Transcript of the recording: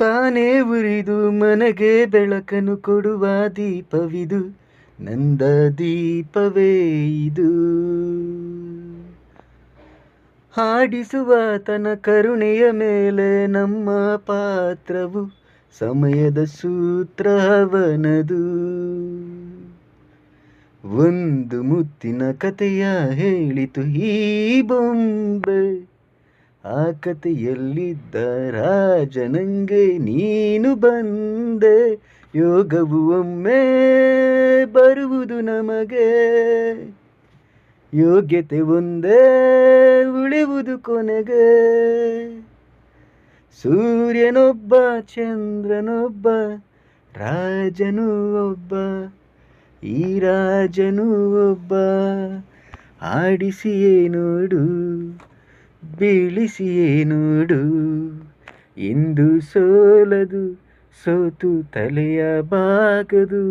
ತಾನೇ ಉರಿದು ಮನೆಗೆ ಬೆಳಕನ್ನು ಕೊಡುವ ದೀಪವಿದು, ನಂದ ದೀಪವೇ ಇದು. ಹಾಡಿಸುವ ತನ ಕರುಣೆಯ ಮೇಲೆ ನಮ್ಮ ಪಾತ್ರವು, ಸಮಯದ ಸೂತ್ರವನದು. ಒಂದು ಮುತ್ತಿನ ಕಥೆಯ ಹೇಳಿತು ಈ ಬೊಂಬೆ, ಆ ಕಥೆಯಲ್ಲಿದ್ದ ರಾಜನಂಗೆ ನೀನು ಬಂದೆ. ಯೋಗವು ಒಮ್ಮೆ ಬರುವುದು ನಮಗೆ, ಯೋಗ್ಯತೆ ಒಂದೇ ಉಳಿಯುವುದು ಕೊನೆಗೆ. ಸೂರ್ಯನೊಬ್ಬ ಚಂದ್ರನೊಬ್ಬ, ರಾಜನು ಒಬ್ಬ, ಈ ರಾಜನು ಒಬ್ಬ. ಆಡಿಸಿಯೇ ನೋಡು, ಬೀಳಿಸಿಯೇ ನೋಡು, ಎಂದು ಸೋಲದು, ಸೋತು ತಲೆಯ ಬಾಗದು.